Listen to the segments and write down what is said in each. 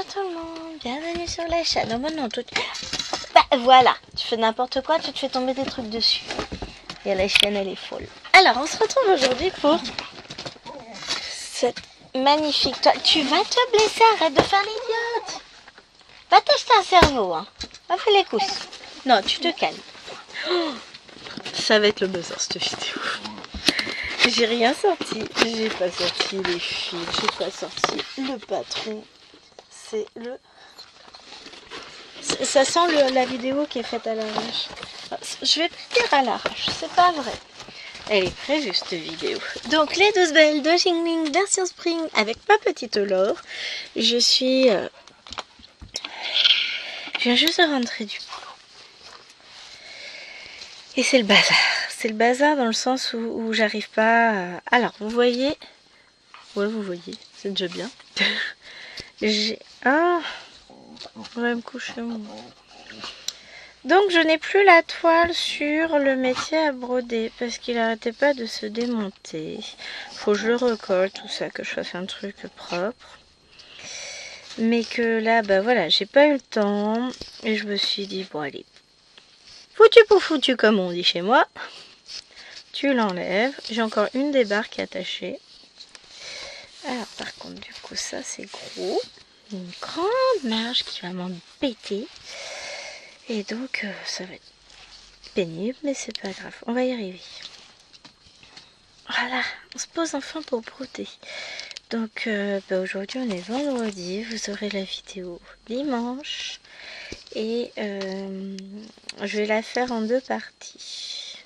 tout le monde, bienvenue sur la chaîne. Oh bah non, tout... bah, voilà, tu fais n'importe quoi, tu te fais tomber des trucs dessus. Et la chaîne elle est folle. Alors on se retrouve aujourd'hui pour cette magnifique... Toi, tu vas te blesser, arrête de faire l'idiote. Va t'acheter un cerveau, hein. Va faire les cousses. Non, tu te calmes. Oh, ça va être le buzzer cette vidéo. J'ai rien sorti, j'ai pas sorti les fils, j'ai pas sorti le patron. C'est le... Ça sent la vidéo qui est faite à l'arrache. Je vais pas dire à l'arrache, c'est pas vrai. Elle est prévue cette vidéo. Donc les 12 belles de Xingling version Spring avec ma petite Laure. Je viens juste de rentrer du boulot. Et c'est le bazar. C'est le bazar dans le sens où j'arrive pas à... Alors vous voyez... Ouais vous voyez, c'est déjà bien. J'ai... Ah, on va me coucher moi. Donc je n'ai plus la toile sur le métier à broder parce qu'il n'arrêtait pas de se démonter. Faut que je le recolle, tout ça, que je fasse un truc propre. Mais que là, bah voilà, j'ai pas eu le temps. Et je me suis dit, bon allez, foutu pour foutu comme on dit chez moi. Tu l'enlèves. J'ai encore une des barres qui est attachée. Alors par contre, du coup, ça c'est gros. Une grande marge qui va m'embêter. Et donc, ça va être pénible, mais c'est pas grave. On va y arriver. Voilà, on se pose enfin pour broder. Donc, aujourd'hui, on est vendredi. Vous aurez la vidéo dimanche. Et je vais la faire en deux parties.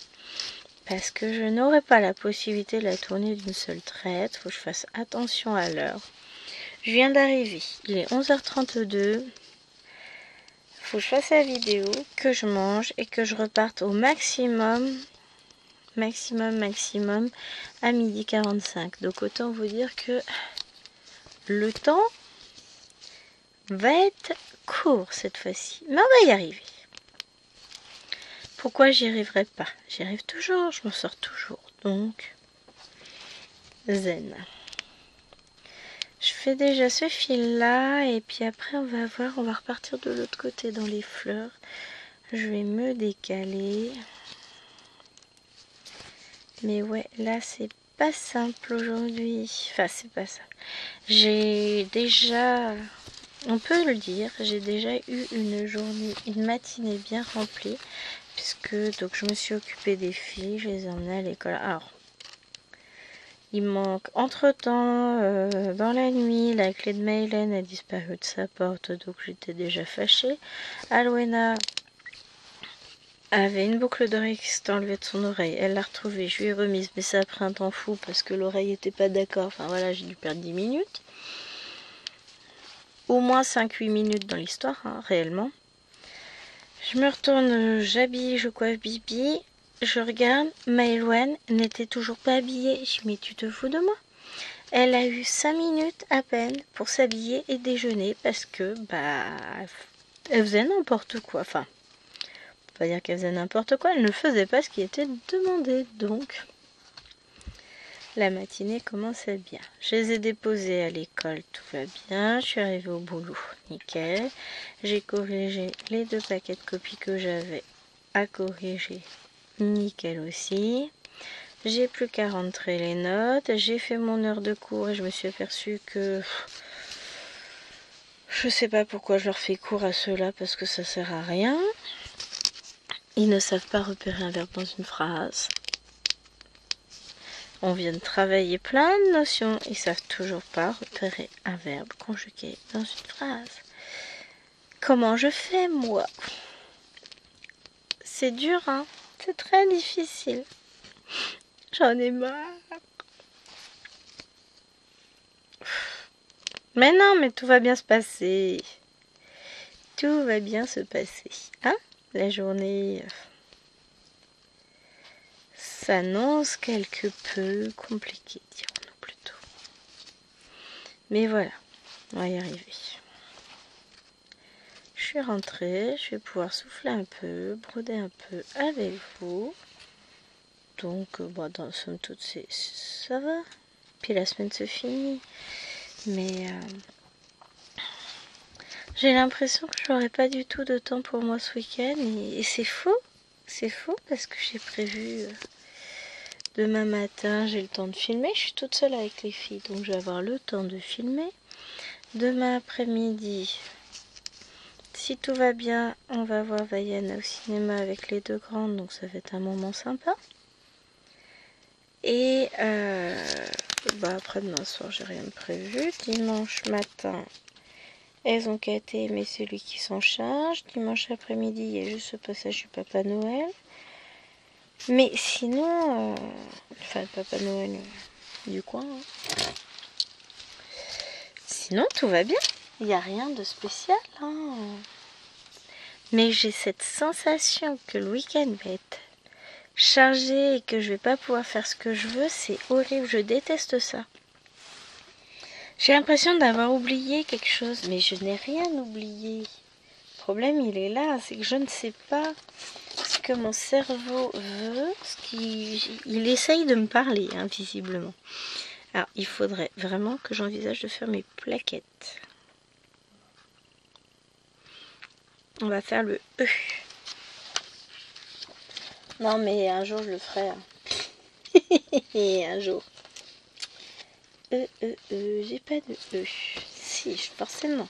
Parce que je n'aurai pas la possibilité de la tourner d'une seule traite. Faut que je fasse attention à l'heure. Je viens d'arriver. Il est 11h32. Faut que je fasse la vidéo, que je mange et que je reparte au maximum à 12h45. Donc autant vous dire que le temps va être court cette fois-ci. Mais on va y arriver. Pourquoi j'y arriverai pas? J'y arrive toujours, je m'en sors toujours. Donc, zen. Je fais déjà ce fil là et puis après on va voir, on va repartir de l'autre côté dans les fleurs. Je vais me décaler. Mais ouais, là c'est pas simple aujourd'hui. Enfin, c'est pas simple. J'ai déjà, on peut le dire, j'ai déjà eu une matinée bien remplie. Puisque donc je me suis occupée des filles, je les ai emmenées à l'école. Alors, il manque entre-temps, dans la nuit, la clé de Mylène a disparu de sa porte, donc j'étais déjà fâchée. Alwena avait une boucle d'oreille qui s'est enlevée de son oreille. Elle l'a retrouvée, je lui ai remise, mais ça a pris un temps fou parce que l'oreille n'était pas d'accord. Enfin voilà, j'ai dû perdre 10 minutes. Au moins 5-8 minutes dans l'histoire, hein, réellement. Je me retourne, j'habille, je coiffe Bibi. Je regarde, Maëlwen n'était toujours pas habillée. Je dis, mais tu te fous de moi? Elle a eu 5 minutes à peine pour s'habiller et déjeuner parce que, bah, elle faisait n'importe quoi. Enfin, on peut pas dire qu'elle faisait n'importe quoi, elle ne faisait pas ce qui était demandé. Donc, la matinée commençait bien. Je les ai déposés à l'école, tout va bien. Je suis arrivée au boulot, nickel. J'ai corrigé les 2 paquets de copies que j'avais à corriger. Nickel aussi. J'ai plus qu'à rentrer les notes. J'ai fait mon heure de cours et je me suis aperçue que je sais pas pourquoi je leur fais cours à ceux-là parce que ça sert à rien. Ils ne savent pas repérer un verbe dans une phrase. On vient de travailler plein de notions. Ils savent toujours pas repérer un verbe conjugué dans une phrase. Comment je fais moi? C'est dur, hein? C'est très difficile. J'en ai marre. Mais non, mais tout va bien se passer. Tout va bien se passer. Hein? La journée s'annonce quelque peu compliquée, dirons-nous plutôt. Mais voilà, on va y arriver. Je suis rentrée, je vais pouvoir souffler un peu, broder un peu avec vous. Donc, bon, dans somme toute, ça va. Puis la semaine se finit. Mais J'ai l'impression que j'aurai pas du tout de temps pour moi ce week-end et c'est faux. C'est faux parce que j'ai prévu demain matin, j'ai le temps de filmer. Je suis toute seule avec les filles, donc je vais avoir le temps de filmer. Demain après-midi, si tout va bien, on va voir Vaiana au cinéma avec les deux grandes, donc ça va être un moment sympa. Et après-demain soir, j'ai rien de prévu. Dimanche matin, elles ont qu'à être mais celui qui s'en charge. Dimanche après-midi, il y a juste ce passage du Papa Noël. Mais sinon, enfin le Papa Noël du coin. Hein. Sinon, tout va bien. Il n'y a rien de spécial. Hein. Mais j'ai cette sensation que le week-end va être chargé et que je vais pas pouvoir faire ce que je veux. C'est horrible. Je déteste ça. J'ai l'impression d'avoir oublié quelque chose. Mais je n'ai rien oublié. Le problème, il est là. C'est que je ne sais pas ce que mon cerveau veut. Il essaye de me parler, hein, visiblement. Alors, il faudrait vraiment que j'envisage de faire mes plaquettes. On va faire le E. Non, mais un jour, je le ferai. Hein. Un jour. J'ai pas de E. Si, forcément.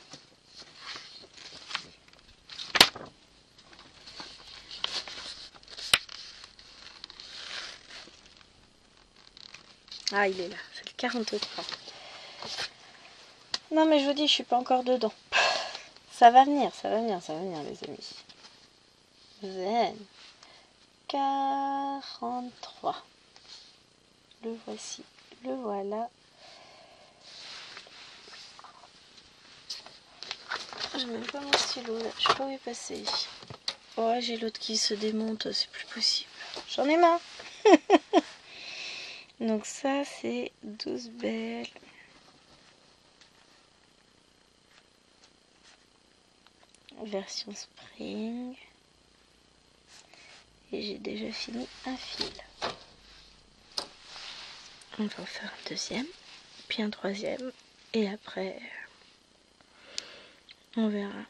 Ah, il est là. C'est le 43. Non, mais je vous dis, je suis pas encore dedans. Ça va venir, les amis. Zen. 43. Le voici. Le voilà. J'ai même pas mon stylo là. Je sais pas où il est passé. Oh, j'ai l'autre qui se démonte. C'est plus possible. J'en ai marre. Donc ça, c'est 12 belles. Version spring. Et j'ai déjà fini un fil. On va en faire un deuxième, puis un troisième, et après, on verra.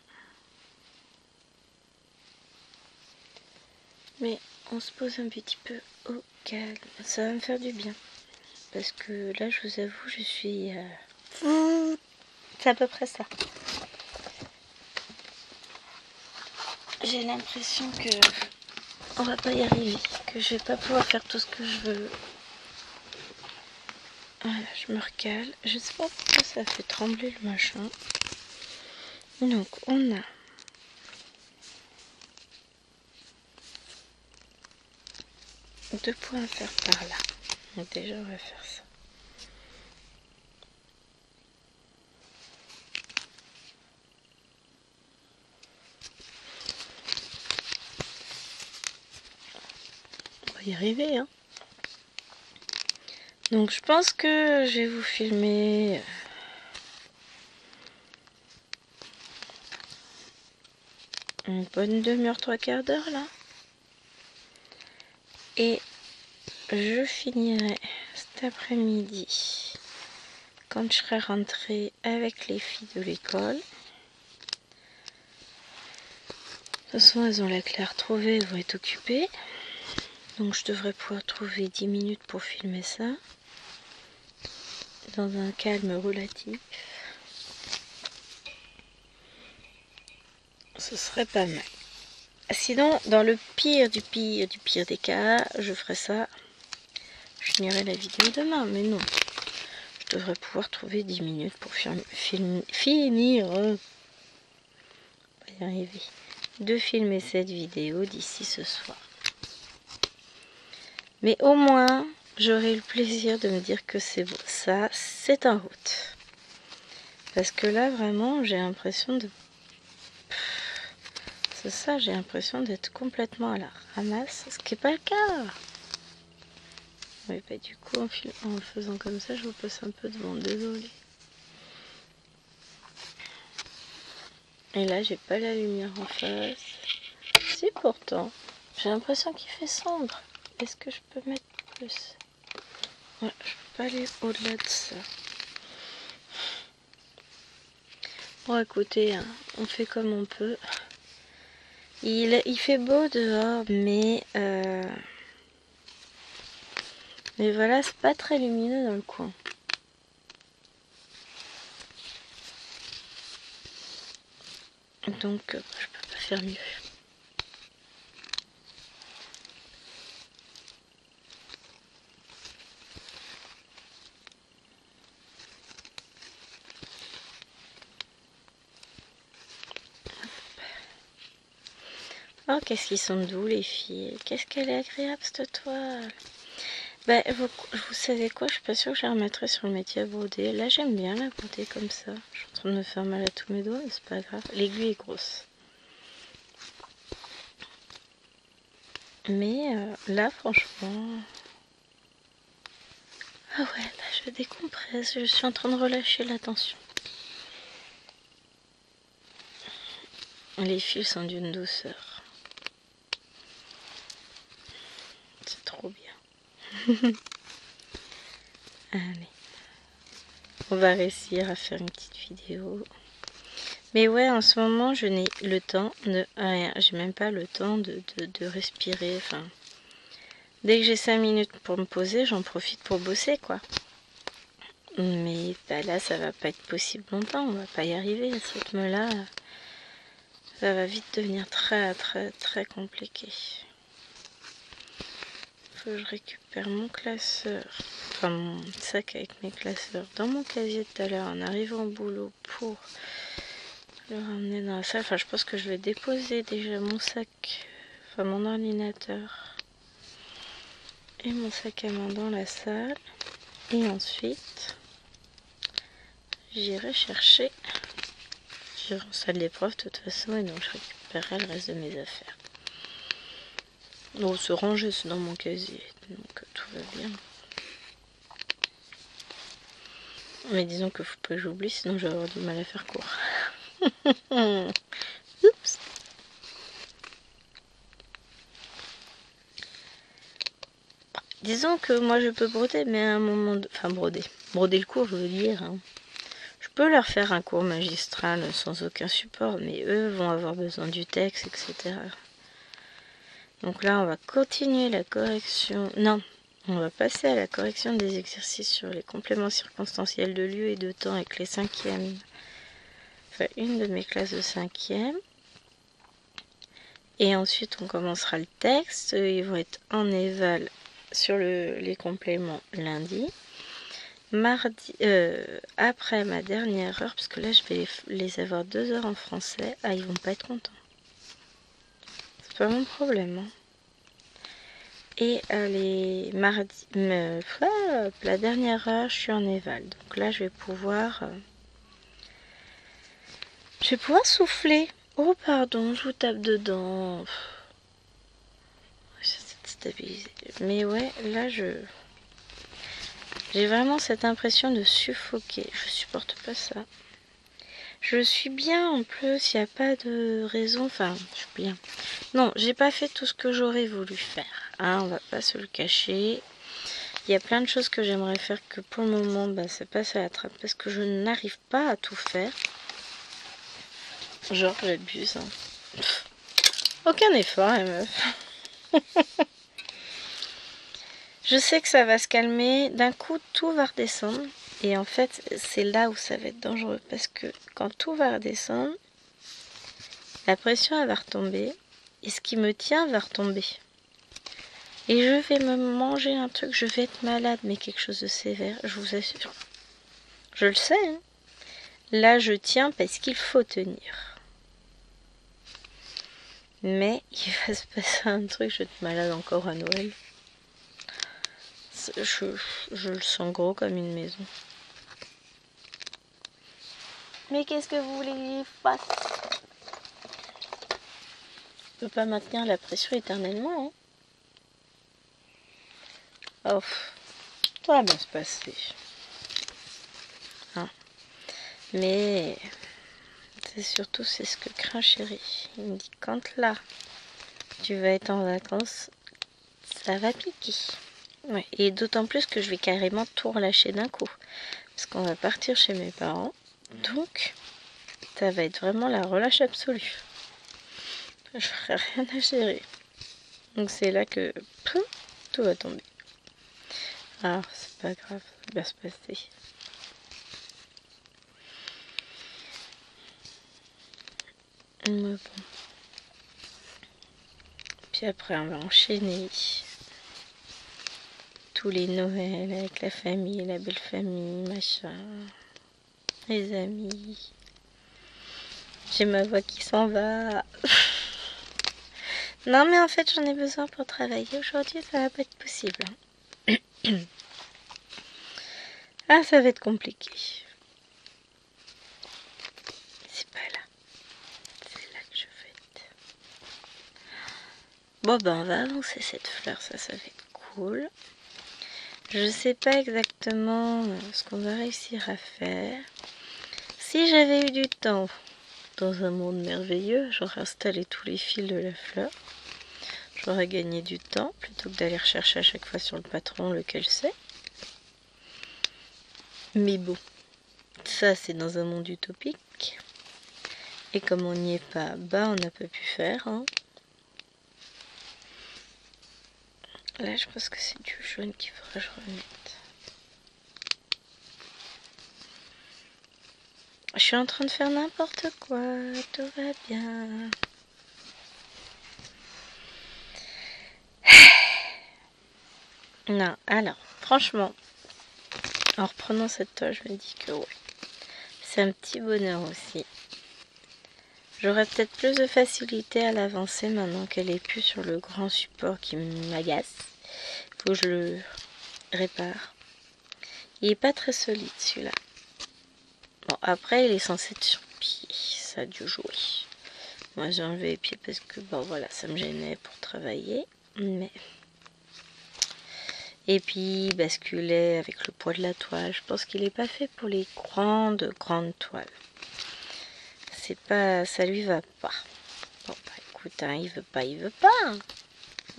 Mais on se pose un petit peu au calme. Ça va me faire du bien. Parce que là, je vous avoue, je suis... C'est à peu près ça. J'ai l'impression que on va pas y arriver. Que je vais pas pouvoir faire tout ce que je veux. Voilà, je me recale. Je sais pas pourquoi ça fait trembler le machin. Donc, on a... deux points à faire par là. Donc déjà, on va faire ça. On va y arriver, hein. Donc je pense que je vais vous filmer une bonne demi-heure, trois quarts d'heure là. Et je finirai cet après-midi quand je serai rentrée avec les filles de l'école. De toute façon, elles ont la clé à retrouver, elles vont être occupées. Donc je devrais pouvoir trouver 10 minutes pour filmer ça. Dans un calme relatif. Ce serait pas mal. Sinon, dans le pire du pire du pire des cas, je ferai ça. Je finirai la vidéo demain, mais non. Je devrais pouvoir trouver 10 minutes pour finir. On va y arriver. De filmer cette vidéo d'ici ce soir. Mais au moins, j'aurai le plaisir de me dire que c'est beau. Ça, c'est en route. Parce que là, vraiment, j'ai l'impression de... C'est ça, j'ai l'impression d'être complètement à la ramasse. Ce qui n'est pas le cas. Mais bah, du coup, en faisant comme ça, je vous passe un peu devant. Désolée. Et là, j'ai pas la lumière en face. Si, pourtant. J'ai l'impression qu'il fait sombre. Est-ce que je peux mettre plus? Ouais, je peux pas aller au-delà de ça. Bon écoutez, hein, on fait comme on peut. Il fait beau dehors, mais voilà, c'est pas très lumineux dans le coin. Donc je peux pas faire mieux. Oh, qu'est-ce qu'ils sont doux les filles. Qu'est-ce qu'elle est agréable cette toile. Bah, vous savez quoi, je suis pas sûre que je la remettrai sur le métier à broder. Là, j'aime bien la broder comme ça. Je suis en train de me faire mal à tous mes doigts, mais c'est pas grave. L'aiguille est grosse. Mais là, franchement... Ah ouais, là, je décompresse. Je suis en train de relâcher la tension. Les fils sont d'une douceur. C'est trop bien. Allez. On va réussir à faire une petite vidéo. Mais ouais, en ce moment, je n'ai le temps de rien. J'ai même pas le temps de respirer. Enfin, dès que j'ai 5 minutes pour me poser, j'en profite pour bosser, quoi. Mais bah, là, ça va pas être possible longtemps. On va pas y arriver à ce rythme-là. Ça va vite devenir très, très, très compliqué. Faut que je récupère mon classeur. Enfin, mon sac avec mes classeurs dans mon casier tout à l'heure en arrivant au boulot pour le ramener dans la salle. Enfin, je pense que je vais déposer déjà mon sac, enfin mon ordinateur et mon sac à main dans la salle. Et ensuite, j'irai chercher. J'irai en salle d'épreuve de toute façon et donc je récupérerai le reste de mes affaires. Bon, se ranger, c'est dans mon casier, donc tout va bien. Mais disons que faut pas que j'oublie, sinon je vais avoir du mal à faire court. Oups. Disons que moi je peux broder, mais à un moment... Enfin broder le cours, je veux dire. Hein. Je peux leur faire un cours magistral sans aucun support, mais eux vont avoir besoin du texte, etc. Donc là, on va continuer la correction... Non, on va passer à la correction des exercices sur les compléments circonstanciels de lieu et de temps avec les 5e. Enfin, une de mes classes de 5e. Et ensuite, on commencera le texte. Ils vont être en éval sur les compléments lundi. Mardi, après ma dernière heure, parce que là, je vais les avoir 2 heures en français. Ah, ils vont pas être contents. C'est pas mon problème. Hein. Et les mardis, la dernière heure, je suis en éval. Donc là, je vais pouvoir souffler. Oh, pardon, je vous tape dedans. J'essaie de stabiliser. Mais ouais, là, j'ai vraiment cette impression de suffoquer. Je supporte pas ça. Je suis bien en plus, il n'y a pas de raison. Enfin, je suis bien. Non, j'ai pas fait tout ce que j'aurais voulu faire. Hein, on va pas se le cacher. Il y a plein de choses que j'aimerais faire que pour le moment, bah, ça passe à la trappe parce que je n'arrive pas à tout faire. Genre, j'abuse. Hein. Aucun effort, la meuf. Je sais que ça va se calmer. D'un coup, tout va redescendre. Et en fait, c'est là où ça va être dangereux. Parce que quand tout va redescendre, la pression, elle va retomber. Et ce qui me tient va retomber. Et je vais me manger un truc. Je vais être malade, mais quelque chose de sévère. Je vous assure. Je le sais. Hein. Là, je tiens parce qu'il faut tenir. Mais il va se passer un truc. Je vais être malade encore à Noël. Je le sens gros comme une maison. Mais qu'est-ce que vous voulez que j'y fasse? Je peux pas maintenir la pression éternellement. Hein. Oh, ça va bien se passer. Hein. Mais c'est surtout c'est ce que craint chéri. Il me dit quand là tu vas être en vacances, ça va piquer. Ouais. Et d'autant plus que je vais carrément tout relâcher d'un coup. Parce qu'on va partir chez mes parents. Donc, Ça va être vraiment la relâche absolue. Je ferai rien à gérer. Donc c'est là que poum, tout va tomber. Alors c'est pas grave, ça va bien se passer. Mais bon. Puis après on va enchaîner tous les Noëls avec la famille, la belle famille, machin. Les amis. J'ai ma voix qui s'en va. Non mais en fait j'en ai besoin pour travailler. Aujourd'hui ça va pas être possible. Ah ça va être compliqué. C'est pas là. C'est là que je vais être. Bon ben on va avancer cette fleur, ça va être cool. Je sais pas exactement ce qu'on va réussir à faire. Si j'avais eu du temps dans un monde merveilleux, j'aurais installé tous les fils de la fleur. J'aurais gagné du temps plutôt que d'aller rechercher à chaque fois sur le patron lequel c'est. Mais bon, ça c'est dans un monde utopique. Et comme on n'y est pas, bah on n'a pas pu faire. Hein. Là je pense que c'est du jaune qu'il faudrait que je remette. Je suis en train de faire n'importe quoi, tout va bien. Non, alors, franchement, en reprenant cette toile, je me dis que ouais, c'est un petit bonheur aussi. J'aurais peut-être plus de facilité à l'avancer maintenant qu'elle est plus sur le grand support qui m'agace. Faut que je le répare. Il est pas très solide celui-là. Bon, après, il est censé être sur pied. Ça a dû jouer. Moi, j'ai enlevé les pieds parce que, bon, voilà, ça me gênait pour travailler. Mais... Et puis, il basculait avec le poids de la toile. Je pense qu'il n'est pas fait pour les grandes toiles. C'est pas... Ça lui va pas. Bon, bah, écoute, hein, il veut pas, il veut pas.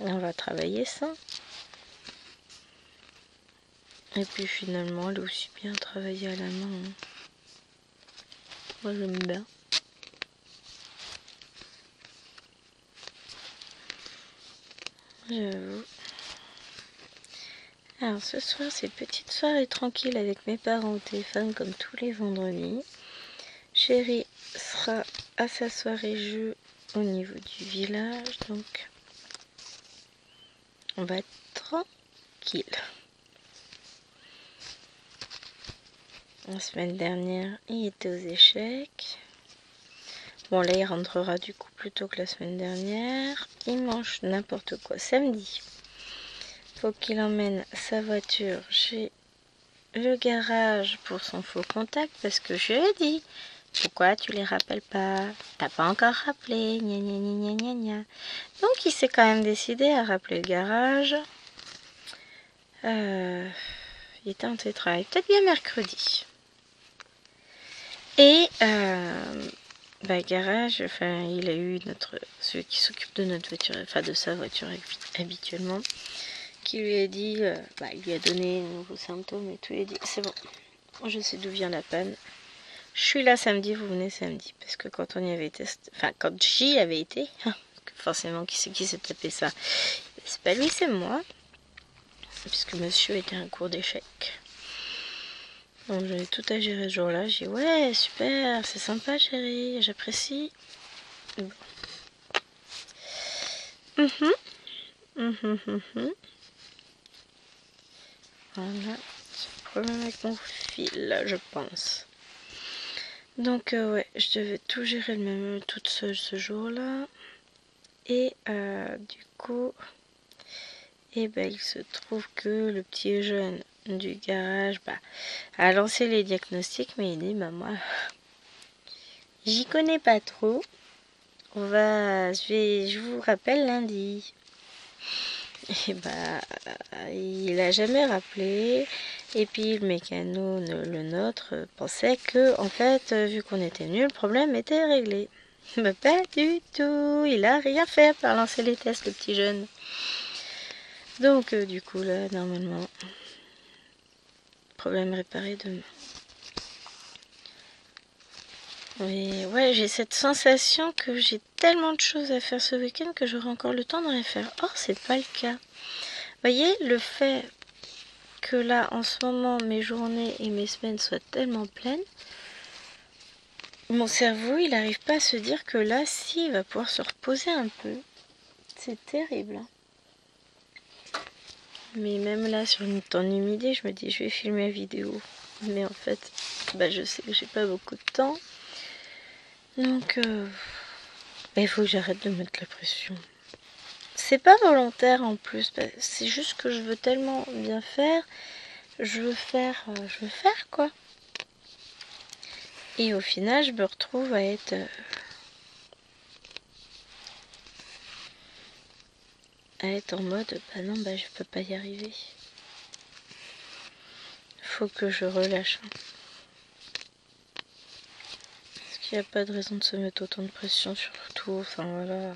On va travailler sans. Et puis, finalement, elle est aussi bien travaillée à la main. Hein. Moi, j'aime bien. J'avoue. Alors ce soir c'est petite soirée tranquille avec mes parents au téléphone comme tous les vendredis. Chérie sera à sa soirée jeu au niveau du village, donc on va être tranquille. La semaine dernière il était aux échecs. Bon là il rentrera du coup plus tôt que la semaine dernière. Dimanche n'importe quoi, samedi. Faut qu'il emmène sa voiture chez le garage pour son faux contact parce que je lui ai dit pourquoi tu les rappelles pas, t'as pas encore rappelé, gna gna gna gna gna. Donc il s'est quand même décidé à rappeler le garage. Il était en télétravail, peut-être bien mercredi. Et bah, garage, enfin il a eu celui qui s'occupe de notre voiture, enfin de sa voiture habituellement, qui lui a dit, il lui a donné de nouveaux symptômes et tout, il a dit c'est bon, je sais d'où vient la panne. Je suis là samedi, vous venez samedi. Parce que quand on y avait été, enfin quand j'y avais été, forcément qui c'est qui s'est tapé ça? C'est pas lui, c'est moi. Puisque monsieur était un cours d'échecs. Donc j'avais tout à gérer ce jour-là. J'ai dit ouais, super, c'est sympa chérie, j'apprécie. Bon. Voilà, c'est le problème avec mon fil, je pense. Donc ouais, je devais tout gérer toute seule ce jour-là. Et du coup, il se trouve que le petit jeune du garage a lancé les diagnostics, mais il dit moi, j'y connais pas trop. Je vous rappelle lundi. Et il a jamais rappelé. Et puis le mécano, le nôtre, pensait que en fait, vu qu'on était nul, le problème était réglé. Mais pas du tout. Il a rien fait pour lancer les tests, le petit jeune. Donc du coup là, normalement, problème réparé demain. Mais ouais, j'ai cette sensation que j'ai tellement de choses à faire ce week-end que j'aurai encore le temps d'en les faire. Or, c'est pas le cas. Vous voyez, le fait que là, en ce moment, mes journées et mes semaines soient tellement pleines, mon cerveau, il n'arrive pas à se dire que là, si, il va pouvoir se reposer un peu. C'est terrible. Hein. Mais même là, sur une idée, je me dis, je vais filmer la vidéo. Mais en fait, bah, je sais que j'ai pas beaucoup de temps. Donc, il faut que j'arrête de mettre la pression. C'est pas volontaire en plus, c'est juste que je veux tellement bien faire. Je veux faire quoi. Et au final, je me retrouve à être en mode, bah non, bah je peux pas y arriver. Faut que je relâche. Parce qu'il n'y a pas de raison de se mettre autant de pression sur tout. Enfin voilà.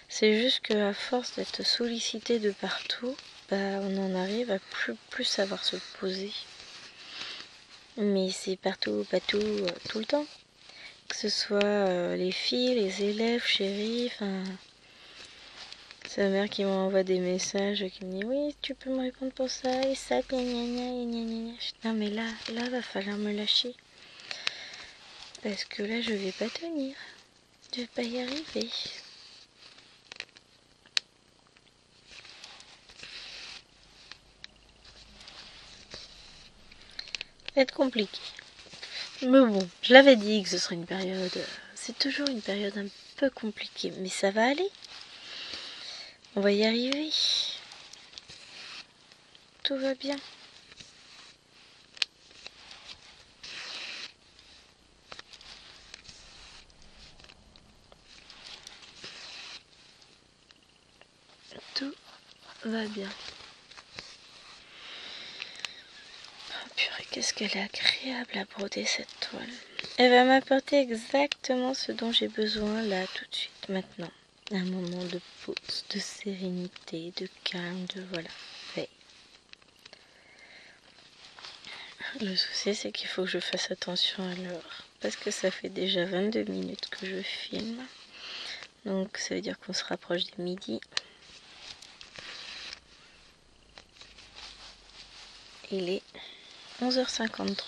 C'est juste qu'à force d'être sollicité de partout, bah on en arrive à plus savoir se poser. Mais c'est partout, tout le temps. Que ce soit les filles, les élèves, chéris, enfin... Sa mère qui m'envoie des messages, qui me dit oui, tu peux me répondre pour ça et ça, gna gna gna gna gna. Non mais là, va falloir me lâcher. Parce que là, je vais pas tenir. Je vais pas y arriver. Ça va être compliqué. Mais bon, je l'avais dit que ce serait une période... C'est toujours une période un peu compliquée. Mais ça va aller. On va y arriver. Tout va bien. Tout va bien. Oh purée, qu'est-ce qu'elle est agréable à broder cette toile. Elle va m'apporter exactement ce dont j'ai besoin là, tout de suite, maintenant. Un moment de pause, de sérénité, de calme, de voilà. Ouais. Le souci, c'est qu'il faut que je fasse attention à l'heure. Parce que ça fait déjà 22 minutes que je filme. Donc ça veut dire qu'on se rapproche du midi. Il est 11h53.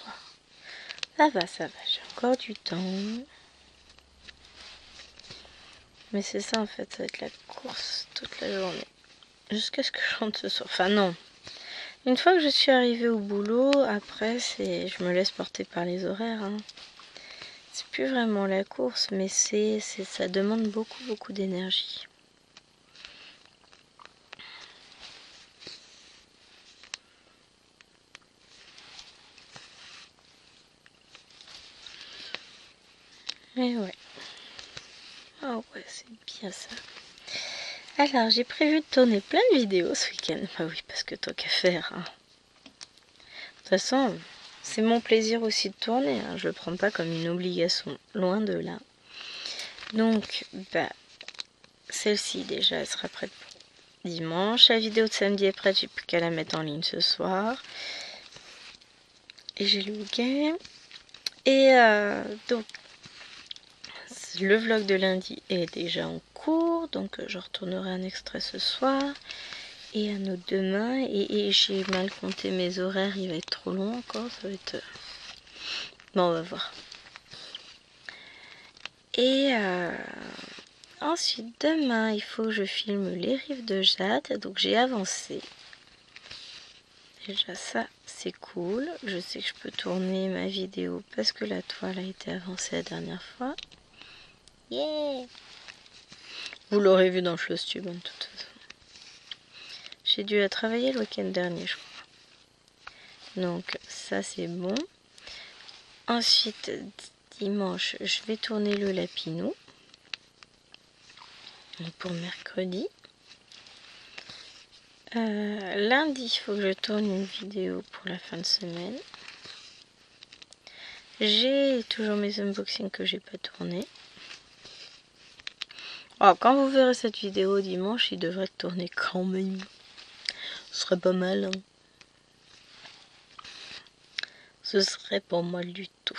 Ça va, j'ai encore du temps. Mais c'est ça en fait, ça va être la course toute la journée. Jusqu'à ce que je rentre ce soir. Enfin non. Une fois que je suis arrivée au boulot, après je me laisse porter par les horaires. Hein. C'est plus vraiment la course, mais ça demande beaucoup d'énergie. Et ouais. Ah ouais, c'est bien ça. Alors, j'ai prévu de tourner plein de vidéos ce week-end. Bah oui, parce que tant qu'à faire. Hein. De toute façon, c'est mon plaisir aussi de tourner. Hein. Je le prends pas comme une obligation. Loin de là. Donc, bah, celle-ci déjà, elle sera prête pour dimanche. La vidéo de samedi est prête, j'ai plus qu'à la mettre en ligne ce soir. Et j'ai le week-end. Et donc, le vlog de lundi est déjà en cours, donc je retournerai un extrait ce soir et un autre demain. Et j'ai mal compté mes horaires, il va être trop long encore, ça va être... Bon, on va voir. Et ensuite, demain, il faut que je filme les rives de Jade, donc j'ai avancé. Déjà ça, c'est cool. Je sais que je peux tourner ma vidéo parce que la toile a été avancée la dernière fois. Yeah! Vous l'aurez vu dans le Flosstube, de toute façon. J'ai dû la travailler le week-end dernier, je crois. Donc ça, c'est bon. Ensuite, dimanche, je vais tourner le lapinou. Pour mercredi. Lundi, il faut que je tourne une vidéo pour la fin de semaine. J'ai toujours mes unboxings que j'ai pas tournés. Oh, quand vous verrez cette vidéo dimanche, il devrait tourner quand même. Ce serait pas mal. Hein. Ce serait pas mal du tout.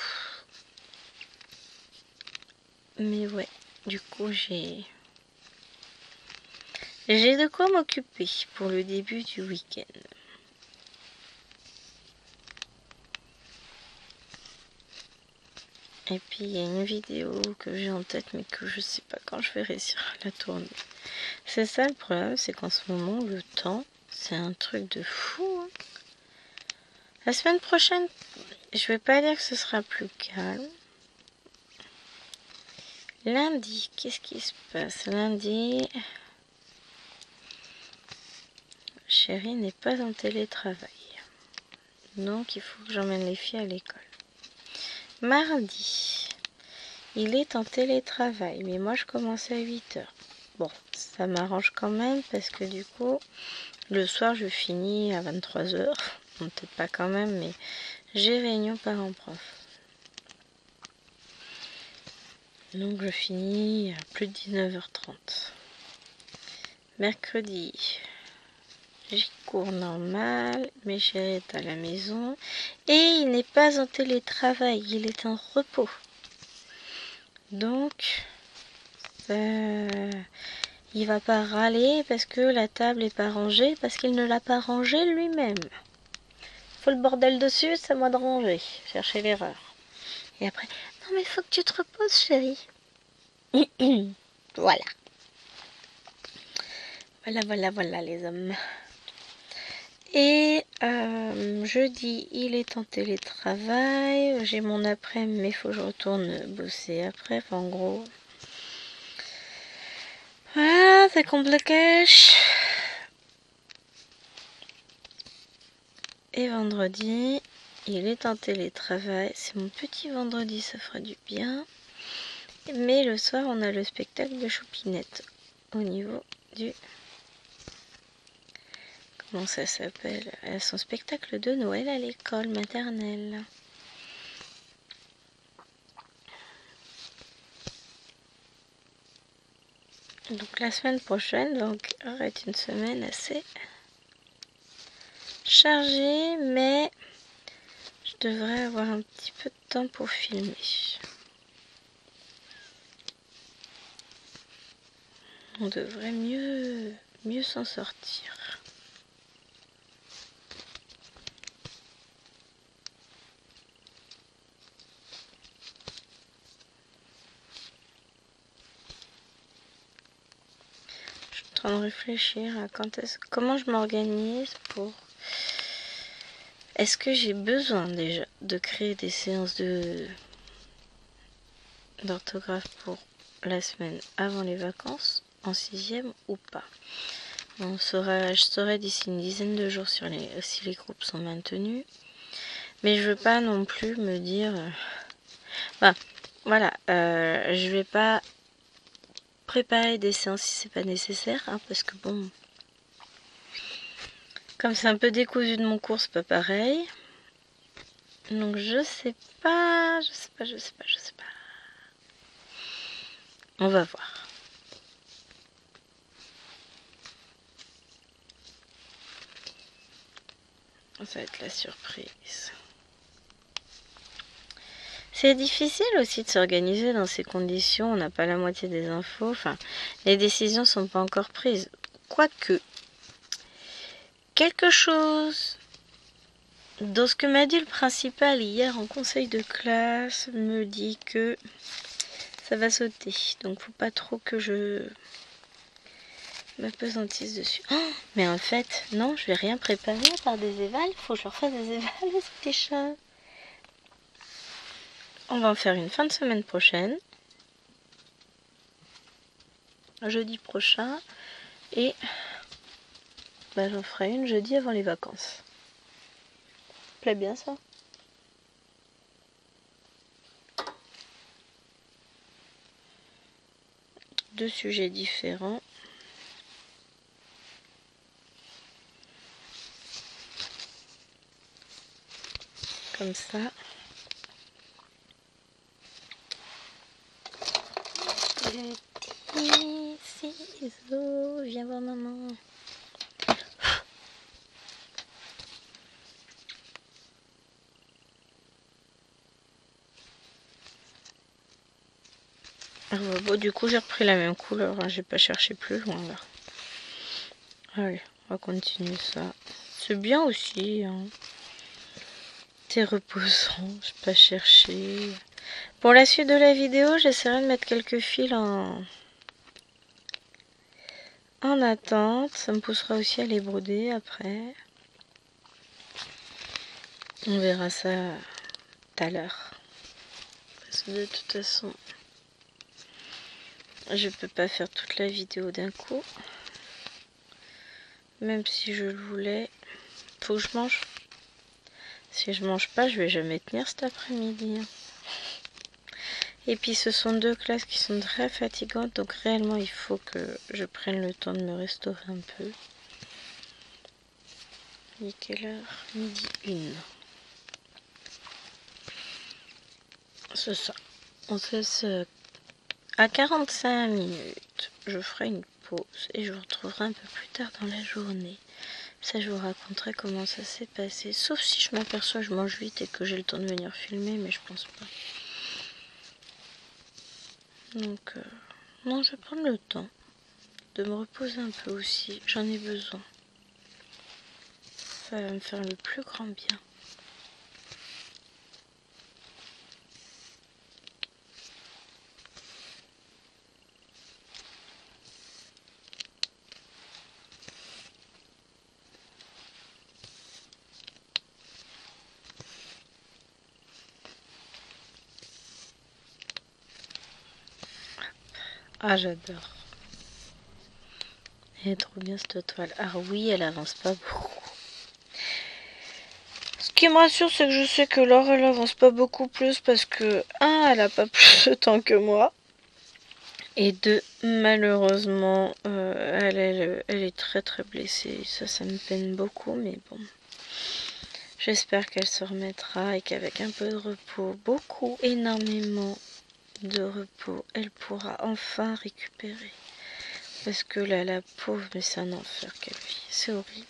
Mais ouais, du coup j'ai de quoi m'occuper pour le début du week-end. Et puis il y a une vidéo que j'ai en tête mais que je sais pas quand je vais réussir à la tourner. C'est ça le problème, c'est qu'en ce moment le temps c'est un truc de fou. Hein. La semaine prochaine, je vais pas dire que ce sera plus calme. Lundi, qu'est-ce qui se passe? Lundi, chérie n'est pas en télétravail. Donc il faut que j'emmène les filles à l'école. Mardi, il est en télétravail, mais moi je commence à 8h. Bon, ça m'arrange quand même parce que du coup, le soir je finis à 23h. Bon, peut-être pas quand même, mais j'ai réunion parents-prof. Donc je finis à plus de 19h30. Mercredi, j'y cours normal, mais chérie est à la maison. Et il n'est pas en télétravail, il est en repos. Donc, il va pas râler parce que la table est pas rangée, parce qu'il ne l'a pas rangée lui-même. Faut le bordel dessus, c'est à moi de ranger. Chercher l'erreur. Et après, non mais faut que tu te reposes, chérie. Voilà. Voilà les hommes. Et jeudi, il est en télétravail. J'ai mon après-midi, mais il faut que je retourne bosser après. Enfin, en gros. Voilà, c'est compliqué. Et vendredi, il est en télétravail. C'est mon petit vendredi, ça fera du bien. Mais le soir, on a le spectacle de Choupinette. Au niveau du... Comment ça s'appelle? Son spectacle de Noël à l'école maternelle. Donc la semaine prochaine, donc arrête une semaine assez chargée, mais je devrais avoir un petit peu de temps pour filmer. On devrait mieux s'en sortir. Je suis en train de réfléchir à comment je m'organise pour... Est-ce que j'ai besoin déjà de créer des séances d'orthographe pour la semaine avant les vacances, en 6e ou pas? Je saurai d'ici une dizaine de jours si les groupes sont maintenus. Mais je veux pas non plus me dire... voilà, je vais pas préparer des séances si c'est pas nécessaire, hein, parce que bon... Comme c'est un peu décousu de mon cours, c'est pas pareil. Donc je sais pas. On va voir. Ça va être la surprise. C'est difficile aussi de s'organiser dans ces conditions. On n'a pas la moitié des infos. Enfin, les décisions sont pas encore prises. Quoique, quelque chose dans ce que m'a dit le principal hier en conseil de classe me dit que ça va sauter. Donc faut pas trop que je m'apesantisse dessus. Oh, mais en fait, non, je vais rien préparer à part des évals. Faut que je refasse des évals, les petits chats. On va en faire une fin de semaine prochaine. Jeudi prochain. Et j'en ferai une jeudi avant les vacances. Plaît bien ça? Deux sujets différents. Comme ça. Petit ciseau, viens voir maman. Bon, du coup, j'ai repris la même couleur, hein. J'ai pas cherché plus loin là. Allez, on va continuer ça. C'est bien aussi, hein. C'est reposant, je vais pas chercher. Pour la suite de la vidéo, j'essaierai de mettre quelques fils en attente. Ça me poussera aussi à les broder après. On verra ça tout à l'heure. Parce que de toute façon, je peux pas faire toute la vidéo d'un coup. Même si je le voulais. Faut que je mange. Si je mange pas, je vais jamais tenir cet après-midi. Et puis ce sont 2 classes qui sont très fatigantes. Donc réellement, il faut que je prenne le temps de me restaurer un peu. Il est quelle heure? Midi 1. C'est ça. On fait ça à 45 minutes. Je ferai une pause et je vous retrouverai un peu plus tard dans la journée. Ça, je vous raconterai comment ça s'est passé. Sauf si je m'aperçois que je mange vite et que j'ai le temps de venir filmer, mais je pense pas. Donc, non, je vais prendre le temps de me reposer un peu aussi. J'en ai besoin. Ça va me faire le plus grand bien. Ah, j'adore. Elle est trop bien cette toile. Ah oui, elle avance pas beaucoup. Ce qui me rassure, c'est que je sais que Laure, elle avance pas beaucoup plus parce que, elle a pas plus de temps que moi. Et 2, malheureusement, elle est très très blessée. Ça me peine beaucoup, mais bon. J'espère qu'elle se remettra et qu'avec un peu de repos, énormément de repos, elle pourra enfin récupérer. Parce que là, la pauvre, mais c'est un enfer qu'elle vit. C'est horrible.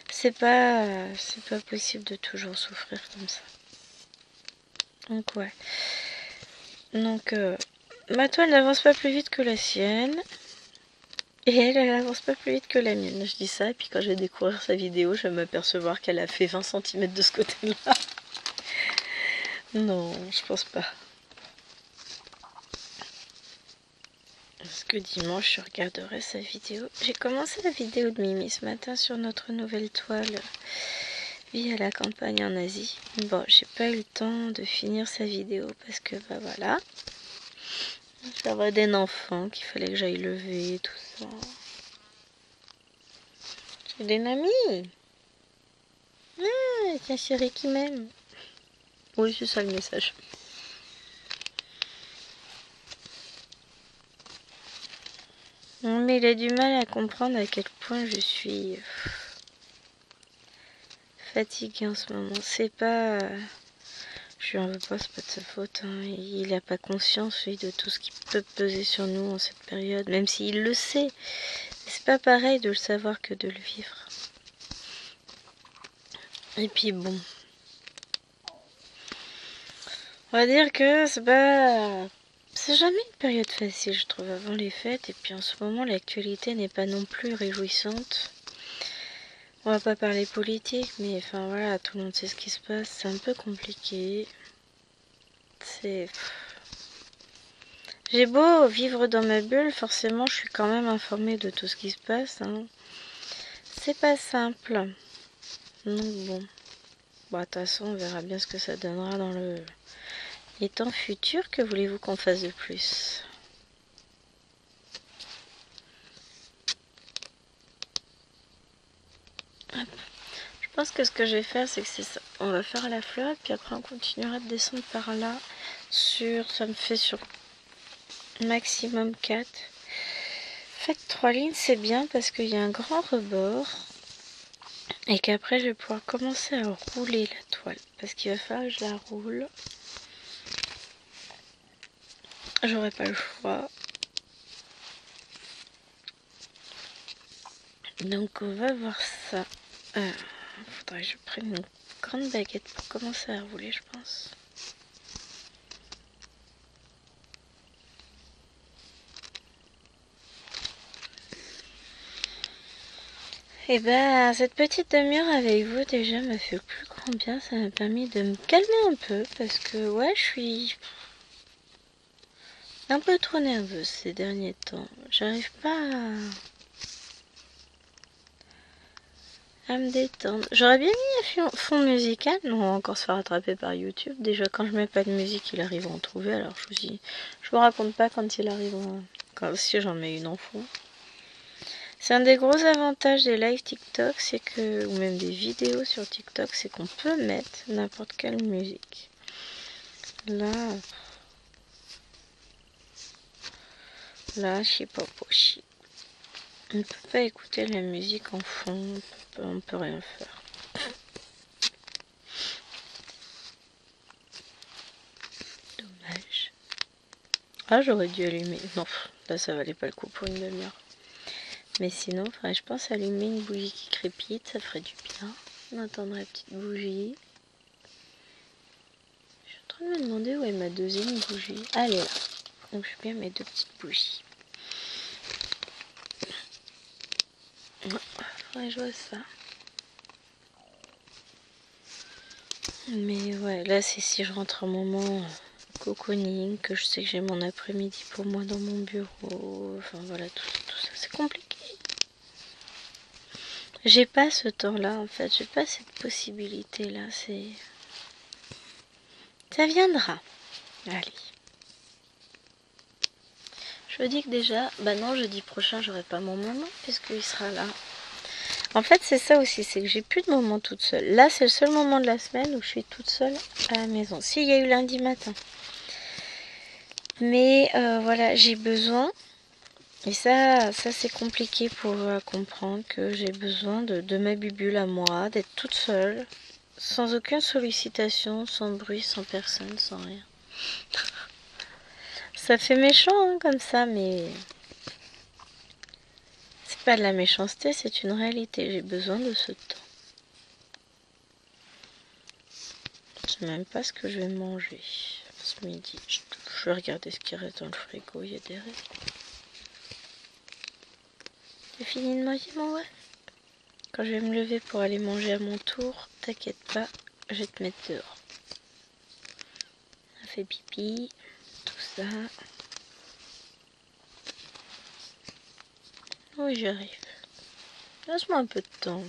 C'est pas possible de toujours souffrir comme ça. Donc ouais. Donc ma toile n'avance pas plus vite que la sienne. Et elle avance pas plus vite que la mienne. Je dis ça, et puis quand je vais découvrir sa vidéo, je vais m'apercevoir qu'elle a fait 20 cm de ce côté-là. Non, je pense pas. Parce que dimanche, je regarderai sa vidéo. J'ai commencé la vidéo de Mimi ce matin sur notre nouvelle toile Vie à la campagne en Asie. Bon, j'ai pas eu le temps de finir sa vidéo parce que, bah voilà. J'avais d'un enfant qu'il fallait que j'aille lever, tout ça. J'ai des amis. Ah, tiens, chérie qui m'aime. Oui, c'est ça le message. Non, mais il a du mal à comprendre à quel point je suis fatiguée en ce moment. C'est pas... Je lui en veux pas, c'est pas de sa faute. Hein. Il n'a pas conscience, lui, de tout ce qui peut peser sur nous en cette période. Même s'il le sait. C'est pas pareil de le savoir que de le vivre. Et puis bon. On va dire que c'est pas... C'est jamais une période facile, je trouve, avant les fêtes. Et puis en ce moment, l'actualité n'est pas non plus réjouissante. On va pas parler politique, mais enfin voilà, tout le monde sait ce qui se passe. C'est un peu compliqué. C'est... J'ai beau vivre dans ma bulle, forcément, je suis quand même informée de tout ce qui se passe. Hein. C'est pas simple. Donc bon. Bah, de toute façon, on verra bien ce que ça donnera dans les temps futurs. Que voulez-vous qu'on fasse de plus? Hop. Je pense que ce que je vais faire, c'est que c'est ça. On va faire la fleur, puis après on continuera de descendre par là. Ça me fait sur maximum 4. Faites 3 lignes, c'est bien parce qu'il y a un grand rebord. Et qu'après, je vais pouvoir commencer à rouler la toile. Parce qu'il va falloir que je la roule. J'aurai pas le choix. Donc on va voir ça. Faudrait que je prenne une grande baguette pour commencer à rouler, je pense. Et ben, cette petite demi-heure avec vous déjà m'a fait le plus grand bien. Ça m'a permis de me calmer un peu parce que ouais, je suis un peu trop nerveuse ces derniers temps. J'arrive pas à me détendre. J'aurais bien mis un fond musical, mais on va encore se faire attraper par YouTube. Déjà, quand je mets pas de musique, il arrive à en trouver. Alors je vous raconte pas quand il arrive si j'en mets une en fond. C'est un des gros avantages des lives TikTok, c'est que, ou même des vidéos sur TikTok, c'est qu'on peut mettre n'importe quelle musique. Là, je sais pas possible. On ne peut pas écouter la musique en fond, on peut rien faire. Dommage. Ah, j'aurais dû allumer. Non, là ça valait pas le coup pour une demi-heure. Mais sinon, je pense allumer une bougie qui crépite, ça ferait du bien. On entendrait la petite bougie. Je suis en train de me demander où est ma deuxième bougie. Ah, elle est là. Donc je vais bien mes deux petites bougies. Faudrait que je vois ça. Mais ouais, là c'est si je rentre un moment cocooning, que je sais que j'ai mon après-midi pour moi dans mon bureau. Enfin voilà, tout ça c'est compliqué. J'ai pas ce temps-là en fait, j'ai pas cette possibilité-là. Ça viendra. Allez. Je dis que déjà, bah non, jeudi prochain, j'aurai pas mon maman, puisqu'il sera là. En fait, c'est ça aussi, c'est que j'ai plus de moment toute seule. Là, c'est le seul moment de la semaine où je suis toute seule à la maison. Si, il y a eu lundi matin. Mais voilà, j'ai besoin, et ça c'est compliqué pour comprendre, que j'ai besoin de ma bulle à moi, d'être toute seule, sans aucune sollicitation, sans bruit, sans personne, sans rien. Ça fait méchant hein, comme ça, mais c'est pas de la méchanceté, c'est une réalité. J'ai besoin de ce temps. Je sais même pas ce que je vais manger ce midi. Je vais regarder ce qui reste dans le frigo, il y a des restes. J'ai fini de manger mon ouais. Quand je vais me lever pour aller manger à mon tour, t'inquiète pas, je vais te mettre dehors. Ça fait pipi, tout ça. Oui, j'arrive. Laisse-moi un peu de temps.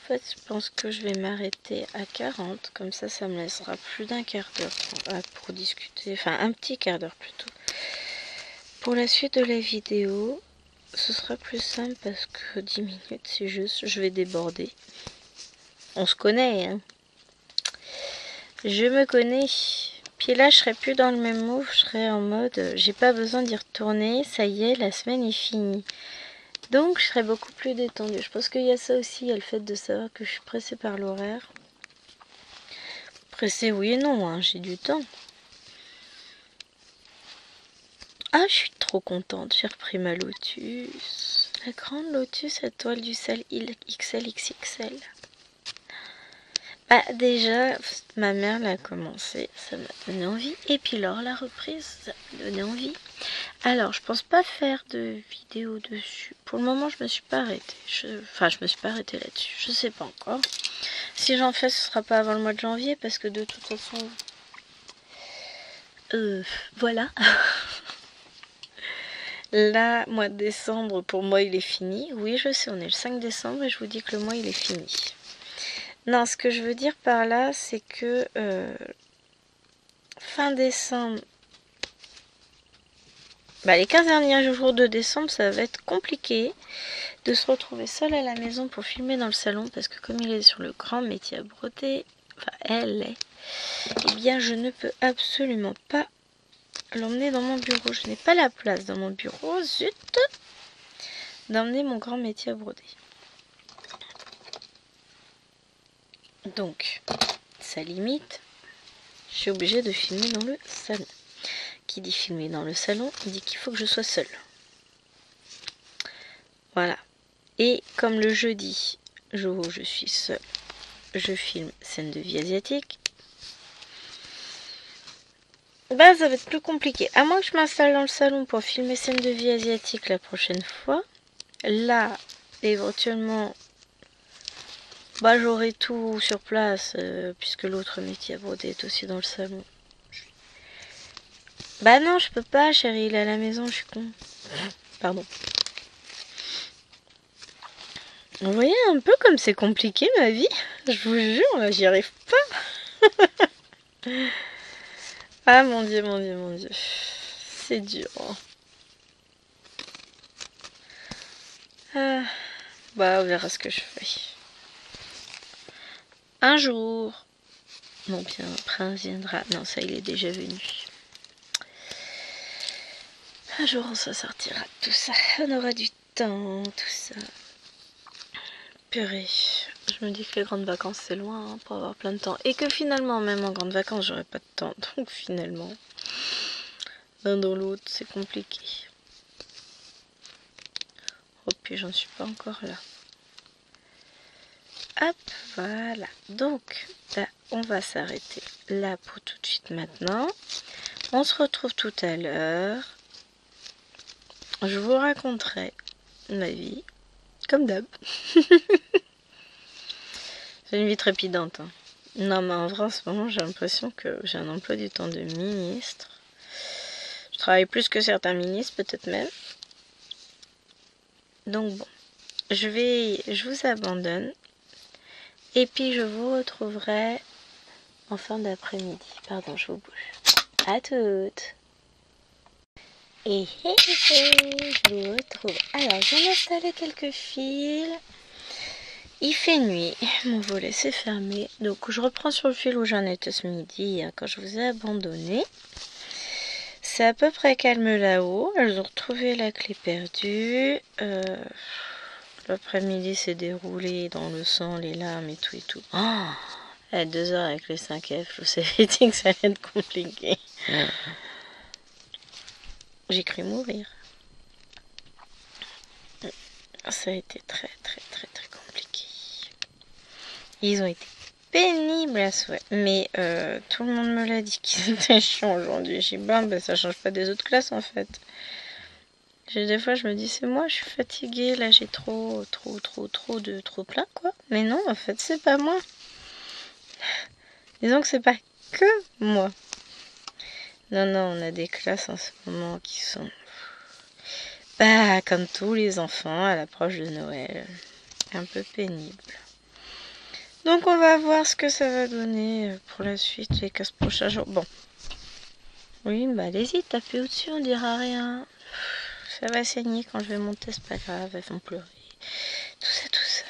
En fait, je pense que je vais m'arrêter à 40. Comme ça, ça me laissera plus d'un quart d'heure pour discuter. Enfin, un petit quart d'heure plutôt. Pour la suite de la vidéo, ce sera plus simple parce que 10 minutes, c'est juste, je vais déborder. On se connaît, hein. Je me connais. Puis là, je serai plus dans le même move, je serai en mode, j'ai pas besoin d'y retourner, ça y est, la semaine est finie. Donc, je serai beaucoup plus détendue. Je pense qu'il y a ça aussi, il y a le fait de savoir que je suis pressée par l'horaire. Pressée, oui et non, hein, j'ai du temps. Ah, je suis trop contente, j'ai repris ma Lotus. La grande Lotus à toile du sel XLXXL. Bah déjà, ma mère l'a commencé, ça m'a donné envie. Et puis Laure l'a reprise, ça m'a donné envie. Alors, je pense pas faire de vidéo dessus. Pour le moment, je me suis pas arrêtée. Je me suis pas arrêtée là-dessus. Je sais pas encore. Si j'en fais, ce sera pas avant le mois de janvier parce que de toute façon, voilà. Là, mois de décembre, pour moi, il est fini. Oui, je sais, on est le 5 décembre et je vous dis que le mois, il est fini. Non, ce que je veux dire par là, c'est que fin décembre, les 15 derniers jours de décembre, ça va être compliqué de se retrouver seule à la maison pour filmer dans le salon, parce que comme il est sur le grand métier à broder, enfin elle est, eh bien je ne peux absolument pas l'emmener dans mon bureau. Je n'ai pas la place dans mon bureau, zut, d'emmener mon grand métier à broder. Donc, ça limite, je suis obligée de filmer dans le salon. Qui dit filmer dans le salon, il dit qu'il faut que je sois seule. Voilà. Et comme le jeudi, jour où je suis seule, je filme scène de vie asiatique, ça va être plus compliqué. À moins que je m'installe dans le salon pour filmer scène de vie asiatique la prochaine fois. Là, éventuellement, bah j'aurai tout sur place, puisque l'autre métier à broder est aussi dans le salon. Bah non, je peux pas, chérie, il est à la maison, je suis con. Pardon. Vous voyez un peu comme c'est compliqué ma vie? Je vous jure, là, j'y arrive pas. Ah mon dieu, mon dieu, mon dieu. C'est dur. Ah, bah on verra ce que je fais. Un jour, mon bien prince viendra. Non, ça il est déjà venu. Un jour on s'en sortira de tout ça. On aura du temps, tout ça. Purée. Je me dis que les grandes vacances c'est loin, hein, pour avoir plein de temps. Et que finalement, même en grandes vacances, j'aurai pas de temps. Donc finalement, l'un dans l'autre, c'est compliqué. Oh, puis j'en suis pas encore là. Hop, voilà. Donc, là, on va s'arrêter là pour tout de suite maintenant. On se retrouve tout à l'heure. Je vous raconterai ma vie, comme d'hab. C'est une vie trépidante. Hein. Non, mais en vrai, en ce moment, j'ai l'impression que j'ai un emploi du temps de ministre. Je travaille plus que certains ministres, peut-être même. Donc bon, je vous abandonne. Et puis, je vous retrouverai en fin d'après-midi. Pardon, je vous bouge. À toutes. Et je vous retrouve. Alors, j'en ai installé quelques fils. Il fait nuit, mon volet s'est fermé, donc je reprends sur le fil où j'en étais ce midi, hein, quand je vous ai abandonné. C'est à peu près calme là-haut, elles ont retrouvé la clé perdue. L'après-midi s'est déroulé dans le sang, les larmes et tout et tout. Oh, à 2 heures avec les 5F, je vous avais dit que ça allait être compliqué. J'ai cru mourir. Ça a été très très très très compliqué. Ils ont été pénibles à souhait. Mais tout le monde me l'a dit qu'ils étaient chiants aujourd'hui. J'ai dit, bah, ça change pas des autres classes en fait. Des fois je me dis c'est moi, je suis fatiguée, là j'ai trop plein quoi. Mais non, en fait c'est pas moi. Disons que c'est pas que moi. Non, non, on a des classes en ce moment qui sont... Bah, comme tous les enfants à l'approche de Noël. Un peu pénible. Donc on va voir ce que ça va donner pour la suite, les 15 prochains jours. Bon. Oui, bah allez-y, tapez au-dessus, on dira rien. Ça va saigner quand je vais monter, c'est pas grave, elles vont pleurer. Tout ça, tout ça.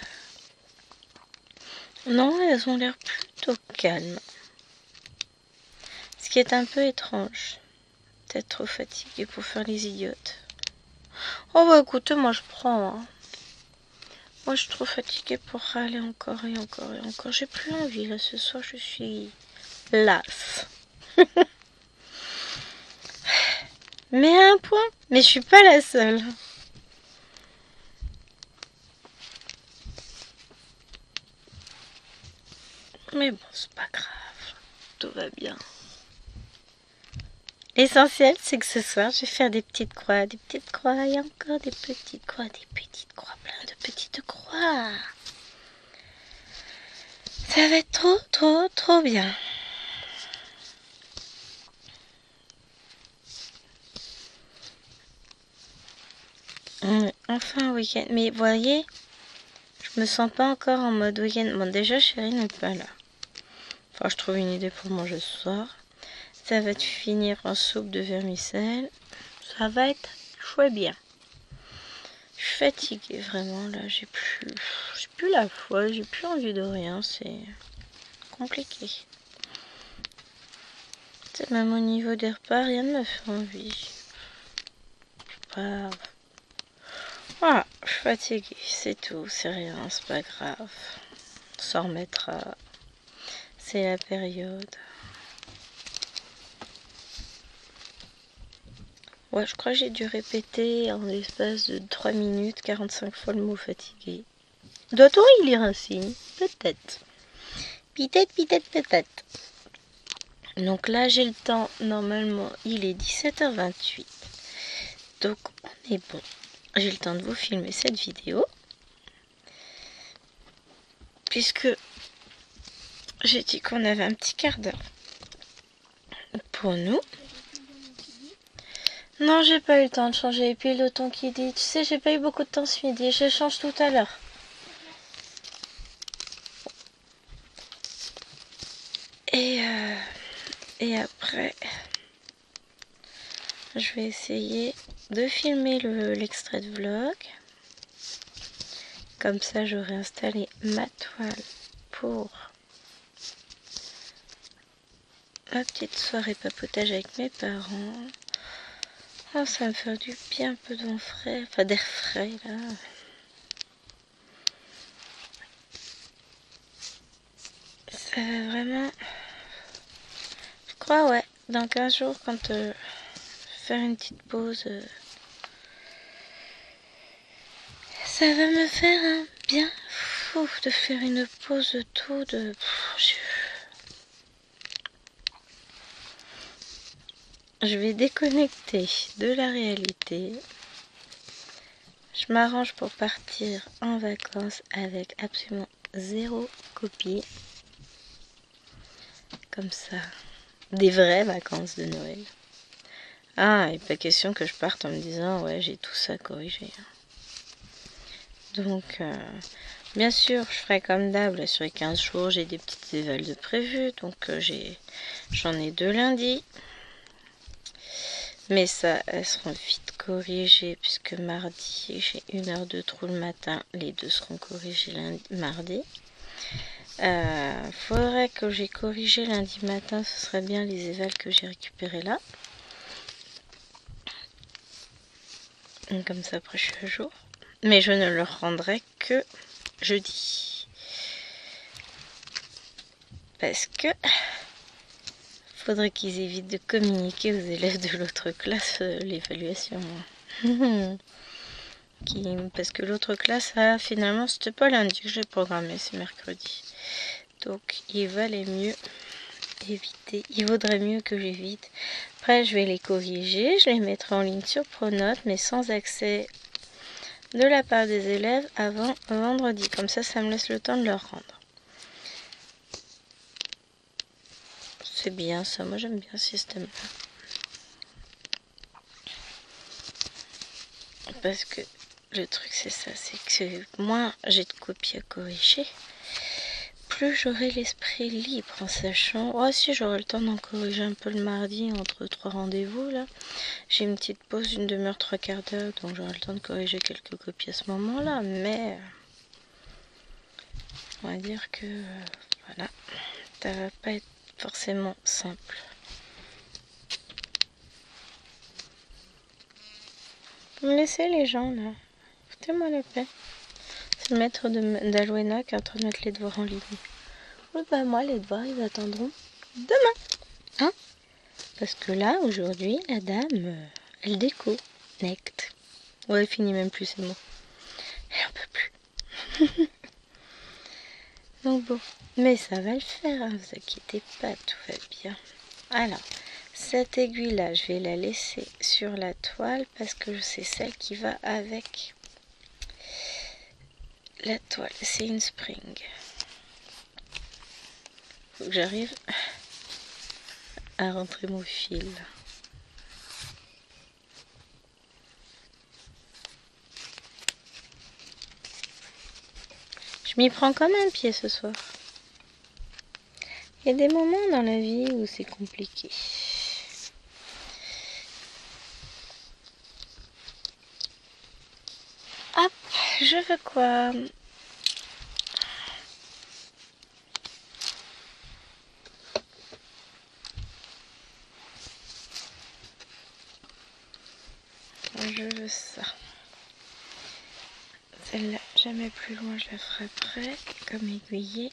Non, elles ont l'air plutôt calmes. Ce qui est un peu étrange. Peut-être trop fatiguée pour faire les idiotes. Oh bah écoutez, moi je prends. Hein. Moi je suis trop fatiguée pour râler encore et encore et encore. J'ai plus envie là ce soir, je suis lasse. Mais à un point, mais je suis pas la seule. Mais bon, c'est pas grave, tout va bien. L'essentiel, c'est que ce soir, je vais faire des petites croix et encore des petites croix, plein de petites croix. Ça va être trop bien. Enfin un week-end. Mais vous voyez, je me sens pas encore en mode week-end. Bon, déjà, chérie n'est pas là. Enfin, je trouve une idée pour manger ce soir. Ça va te finir en soupe de vermicelle. Ça va être chouette bien. Je suis fatiguée vraiment là. J'ai plus la foi. J'ai plus envie de rien. C'est compliqué. Même au niveau des repas, rien ne me fait envie. Pas... Voilà, je suis fatiguée, c'est tout, c'est rien, c'est pas grave. On s'en remettra. C'est la période. Ouais, je crois que j'ai dû répéter en l'espace de 3 minutes 45 fois le mot fatigué. Doit-on y lire un signe? Peut-être. Peut-être. Donc là, j'ai le temps. Normalement, il est 17h28. Donc, on est bon. J'ai le temps de vous filmer cette vidéo. puisque j'ai dit qu'on avait un petit quart d'heure pour nous. Non, j'ai pas eu le temps de changer. Et puis le ton qui dit, tu sais, j'ai pas eu beaucoup de temps ce midi. Je change tout à l'heure. Et après, je vais essayer de filmer l'extrait de vlog. Comme ça, j'aurai installé ma toile pour ma petite soirée papotage avec mes parents. Oh, ça va me faire du bien, un peu d'air frais, enfin d'air frais là. Ça va vraiment... Je crois, ouais, dans 15 jours, quand faire une petite pause, ça va me faire un bien fou de faire une pause de tout, de... Je vais déconnecter de la réalité. Je m'arrange pour partir en vacances avec absolument 0 copie. Comme ça. Des vraies vacances de Noël. Ah, et pas question que je parte en me disant, ouais, j'ai tout ça corrigé. Donc, bien sûr, je ferai comme d'hab, sur les 15 jours, j'ai des petites évals de prévues. Donc, j'en ai 2 lundi. Mais ça, elles seront vite corrigées, puisque mardi, j'ai 1 heure de trou le matin. Les 2 seront corrigés mardi. Faudrait que j'ai corrigé lundi matin, ce serait bien les évals que j'ai récupérés là. Donc, comme ça, après, je suis à jour. Mais je ne le rendrai que jeudi. Parce que faudrait qu'ils évitent de communiquer aux élèves de l'autre classe l'évaluation. Parce que l'autre classe, finalement, c'était pas lundi que j'ai programmé, c'est mercredi. Donc, il valait mieux éviter. Il vaudrait mieux que j'évite. Après, je vais les corriger. Je les mettrai en ligne sur Pronote, mais sans accès de la part des élèves avant vendredi. Comme ça, ça me laisse le temps de leur rendre. C'est bien ça, moi j'aime bien ce système-là. Parce que le truc c'est ça, c'est que moins j'ai de copies à corriger, plus j'aurai l'esprit libre en sachant, oh si j'aurai le temps d'en corriger un peu le mardi entre 3 rendez-vous là. J'ai une petite pause d'une demi-heure, 3 quarts d'heure, donc j'aurai le temps de corriger quelques copies à ce moment-là, mais on va dire que voilà, ça va pas être forcément simple. Vous me laissez les gens là, foutez-moi la paix. C'est le maître d'Alwena qui est en train de mettre les devoirs en ligne. Oui, bah moi les devoirs ils attendront demain, hein. Parce que là aujourd'hui la dame elle déconnecte. Ouais, elle finit même plus ses mots. Elle en peut plus. Donc bon, mais ça va le faire, hein, vous inquiétez pas, tout va bien. Alors, cette aiguille là, je vais la laisser sur la toile parce que c'est celle qui va avec la toile. C'est une spring. Faut que j'arrive à rentrer mon fil. Je m'y prends comme un pied ce soir. Il y a des moments dans la vie où c'est compliqué. Hop, je veux quoi? Je veux ça. Celle-là, jamais plus loin, je la ferai après. Comme aiguillée,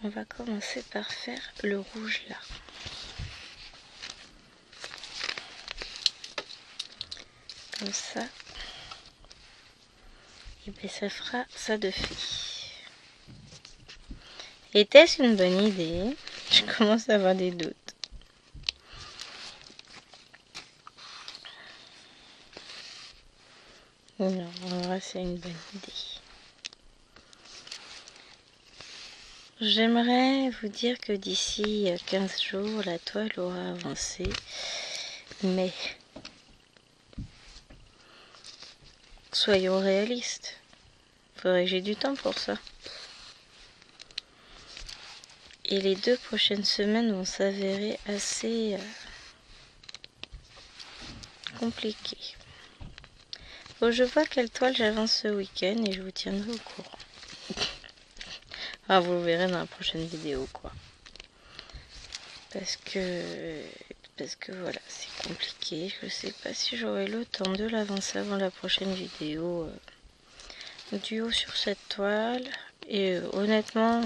on va commencer par faire le rouge là. Comme ça. Et bien ça fera ça de fille. Était-ce une bonne idée? Je commence à avoir des doutes. Non, en vrai c'est une bonne idée. j'aimerais vous dire que d'ici 15 jours, la toile aura avancé, mais soyons réalistes. Faudrait que j'ai du temps pour ça. Et les 2 prochaines semaines vont s'avérer assez compliquées. Faut que je vois quelle toile j'avance ce week-end et je vous tiendrai au courant. Ah, vous le verrez dans la prochaine vidéo, quoi. Parce que voilà, c'est compliqué. Je sais pas si j'aurai le temps de l'avancer avant la prochaine vidéo du haut sur cette toile. Et honnêtement,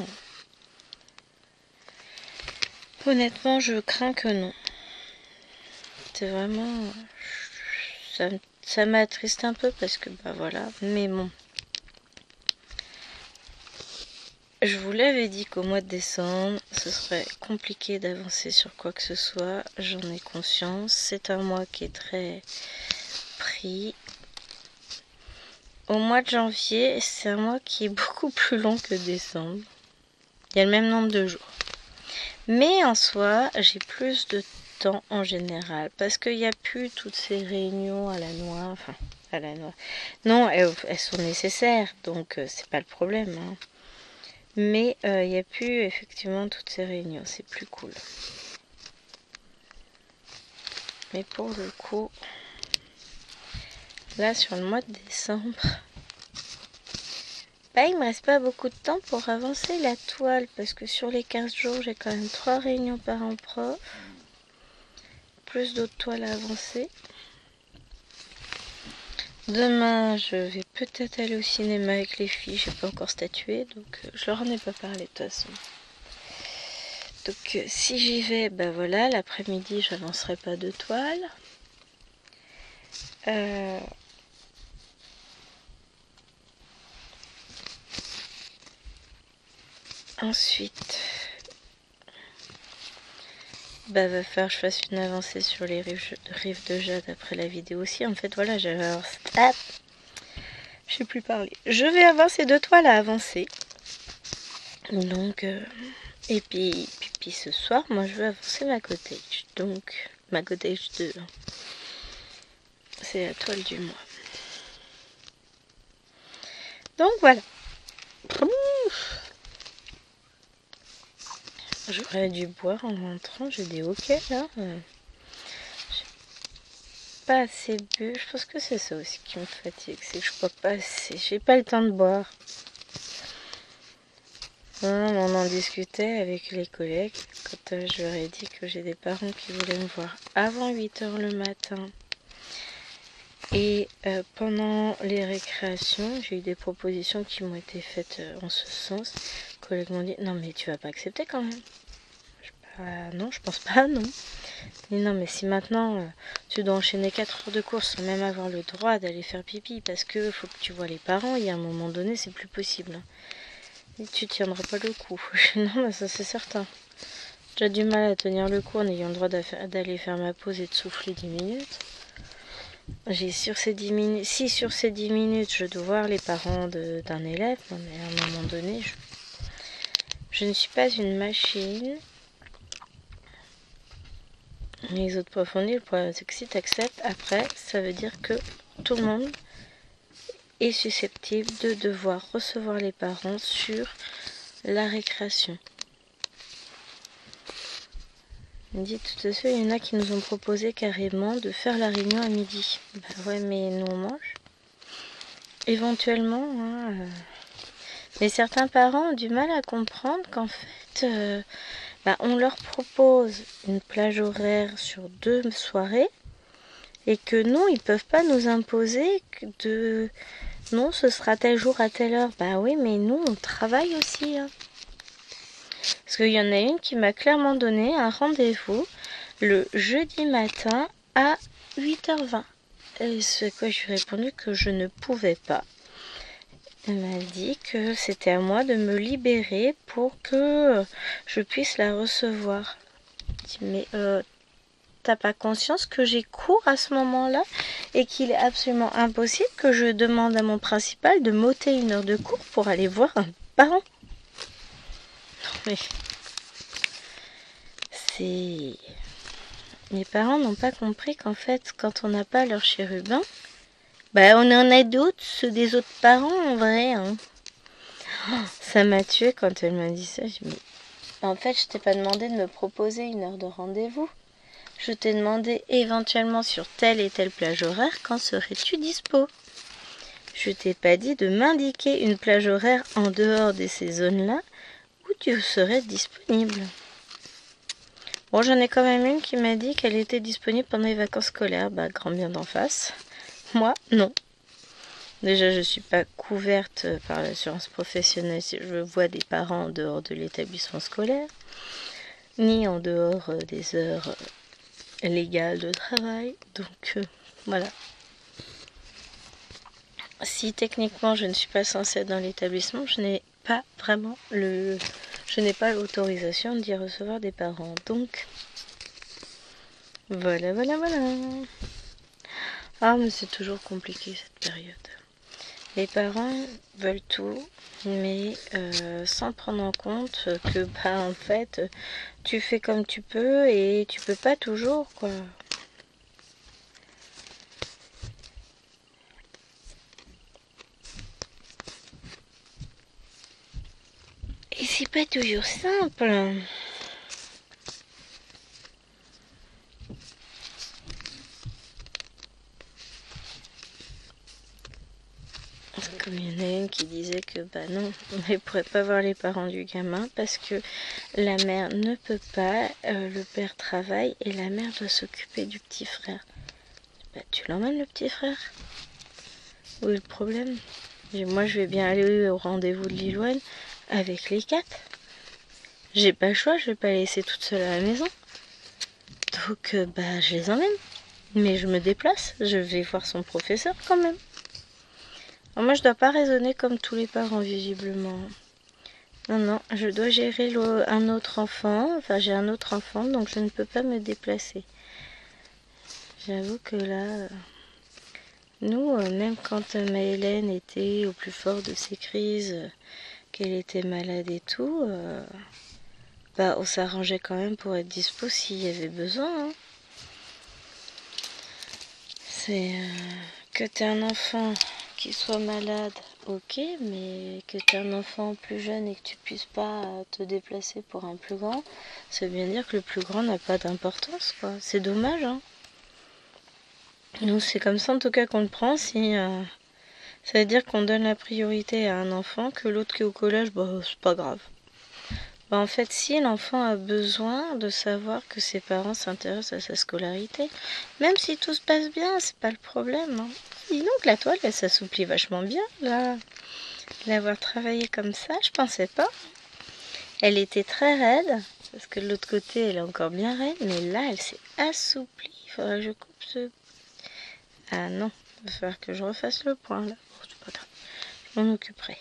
je crains que non. C'est vraiment... Ça m'attriste un peu parce que, bah voilà, mais bon. Je vous l'avais dit qu'au mois de décembre, ce serait compliqué d'avancer sur quoi que ce soit. J'en ai conscience. C'est un mois qui est très pris. Au mois de janvier, c'est un mois qui est beaucoup plus long que décembre. Il y a le même nombre de jours. Mais en soi, j'ai plus de temps en général. Parce qu'il n'y a plus toutes ces réunions à la noix. Enfin, à la noix. Non, elles sont nécessaires. Donc, c'est pas le problème. Hein. Mais il n'y a plus effectivement toutes ces réunions. C'est plus cool. Mais pour le coup, là, sur le mois de décembre... Bah, il me reste pas beaucoup de temps pour avancer la toile parce que sur les 15 jours, j'ai quand même 3 réunions parents prof, plus d'autres toiles à avancer. Demain, je vais peut-être aller au cinéma avec les filles, j'ai pas encore statué, donc je leur en ai pas parlé de toute façon. Donc si j'y vais, bah voilà, l'après-midi, j'avancerai pas de toile. Ensuite, bah va falloir que je fasse une avancée sur les rives de Jade après la vidéo aussi. En fait, voilà, je sais plus parler. Je vais avoir ces 2 toiles à avancer. Donc, et puis ce soir, moi je veux avancer ma cottage. Donc, ma cottage 2. C'est la toile du mois. Donc voilà. J'aurais dû boire en rentrant, j'ai des hoquets là. J'ai pas assez bu, je pense que c'est ça aussi qui me fatigue, c'est que je bois pas assez, j'ai pas le temps de boire. On en discutait avec les collègues quand je leur ai dit que j'ai des parents qui voulaient me voir avant 8 h le matin. Et pendant les récréations, j'ai eu des propositions qui m'ont été faites en ce sens. Les collègues m'ont dit, non mais tu vas pas accepter quand même. Non, je pense pas, non. Mais non, mais si maintenant tu dois enchaîner 4 heures de course sans même avoir le droit d'aller faire pipi parce que faut que tu vois les parents, il y a un moment donné, c'est plus possible. Et tu tiendras pas le coup. Non, mais ça c'est certain. J'ai du mal à tenir le coup en ayant le droit d'aller faire ma pause et de souffler 10 minutes. J'ai sur ces 10 minutes, si sur ces 10 minutes je dois voir les parents d'un élève, non, mais à un moment donné, je ne suis pas une machine. Les autres profs ont dit, le problème c'est que si tu acceptes, après, ça veut dire que tout le monde est susceptible de devoir recevoir les parents sur la récréation. Il dit, de toute façon, il y en a qui nous ont proposé carrément de faire la réunion à midi. Bah ouais, mais nous on mange. Éventuellement, hein, mais certains parents ont du mal à comprendre qu'en fait, on leur propose une plage horaire sur 2 soirées et que non, ils peuvent pas nous imposer non, ce sera tel jour à telle heure. Bah oui, mais nous, on travaille aussi. Hein. Parce qu'il y en a une qui m'a clairement donné un rendez-vous le jeudi matin à 8h20. Et c'est quoi, je lui ai répondu que je ne pouvais pas. Elle m'a dit que c'était à moi de me libérer pour que je puisse la recevoir. Je dis, mais t'as pas conscience que j'ai cours à ce moment-là et qu'il est absolument impossible que je demande à mon principal de m'ôter 1 heure de cours pour aller voir un parent. Mais c'est... Mes parents n'ont pas compris qu'en fait, quand on n'a pas leur chérubin, bah on en a d'autres, ceux des autres parents en vrai. Hein. Ça m'a tué quand elle m'a dit ça. Je me... En fait, je t'ai pas demandé de me proposer une heure de rendez-vous. Je t'ai demandé éventuellement sur telle et telle plage horaire, quand serais-tu dispo? Je t'ai pas dit de m'indiquer une plage horaire en dehors de ces zones-là où tu serais disponible. Bon, j'en ai quand même une qui m'a dit qu'elle était disponible pendant les vacances scolaires. Bah, grand bien d'en face. Moi, non. Déjà, je ne suis pas couverte par l'assurance professionnelle si je vois des parents en dehors de l'établissement scolaire, ni en dehors des heures légales de travail. Donc, voilà. Si techniquement je ne suis pas censée être dans l'établissement, je n'ai pas vraiment je n'ai pas l'autorisation d'y recevoir des parents. Donc, voilà. Ah, mais c'est toujours compliqué cette période. Les parents veulent tout, mais sans prendre en compte que, bah, en fait, tu fais comme tu peux et tu peux pas toujours, quoi. Et c'est pas toujours simple. Comme il y en a une qui disait que bah non, on ne pourrait pas voir les parents du gamin parce que la mère ne peut pas, le père travaille et la mère doit s'occuper du petit frère. Bah tu l'emmènes le petit frère. Où est le problème? Et moi je vais bien aller au rendez-vous de Lilouane avec les 4. J'ai pas le choix, je vais pas les laisser toute seule à la maison. Donc bah je les emmène. Mais je me déplace, je vais voir son professeur quand même. Alors moi je dois pas raisonner comme tous les parents visiblement. Non, je dois gérer un autre enfant. Enfin j'ai un autre enfant donc je ne peux pas me déplacer. J'avoue que là, nous, même quand Maëlène était au plus fort de ses crises, qu'elle était malade et tout, bah on s'arrangeait quand même pour être dispo s'il y avait besoin. Hein. C'est que t'es un enfant qui soit malade, ok, mais que t'es un enfant plus jeune et que tu puisses pas te déplacer pour un plus grand, ça veut bien dire que le plus grand n'a pas d'importance, quoi. C'est dommage, hein. Nous, c'est comme ça en tout cas qu'on le prend. Si ça veut dire qu'on donne la priorité à un enfant, que l'autre qui est au collège, bah c'est pas grave. Bah, en fait, si l'enfant a besoin de savoir que ses parents s'intéressent à sa scolarité, même si tout se passe bien, c'est pas le problème. Hein. Dis donc, la toile, elle s'assouplit vachement bien, là. L'avoir travaillé comme ça, je pensais pas. Elle était très raide, parce que de l'autre côté, elle est encore bien raide, mais là, elle s'est assouplie. Il faudrait que je coupe ce... Ah non, il va falloir que je refasse le point, là. Bon, c'est pas grave, je m'en occuperai.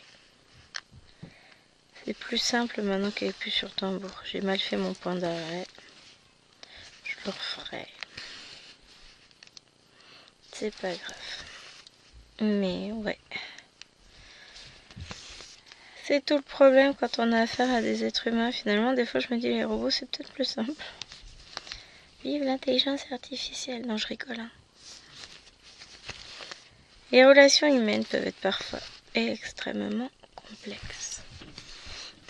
C'est plus simple maintenant qu'elle est plus sur tambour. J'ai mal fait mon point d'arrêt. Je le referai. C'est pas grave. Mais ouais. C'est tout le problème quand on a affaire à des êtres humains. Finalement, des fois, je me dis les robots, c'est peut-être plus simple. Vive l'intelligence artificielle. Non, je rigole. Hein. Les relations humaines peuvent être parfois extrêmement complexes.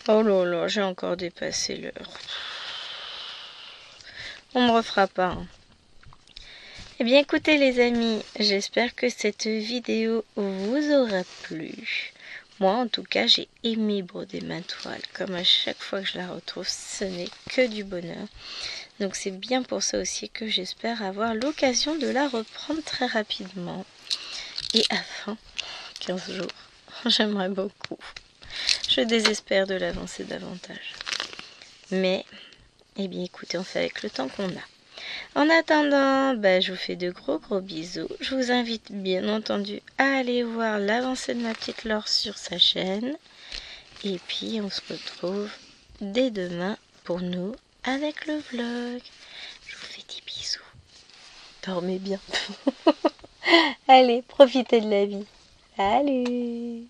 Oh là là, j'ai encore dépassé l'heure. On me refera pas. Hein. Eh bien écoutez les amis, j'espère que cette vidéo vous aura plu. Moi en tout cas j'ai aimé broder ma toile, comme à chaque fois que je la retrouve ce n'est que du bonheur. Donc c'est bien pour ça aussi que j'espère avoir l'occasion de la reprendre très rapidement. Et avant 15 jours, j'aimerais beaucoup. Je désespère de l'avancer davantage. Mais, eh bien écoutez, on fait avec le temps qu'on a. En attendant, je vous fais de gros bisous. Je vous invite bien entendu à aller voir l'avancée de ma petite Laure sur sa chaîne. Et puis on se retrouve dès demain pour nous avec le vlog. Je vous fais des bisous. Dormez bien. Allez, profitez de la vie. Salut!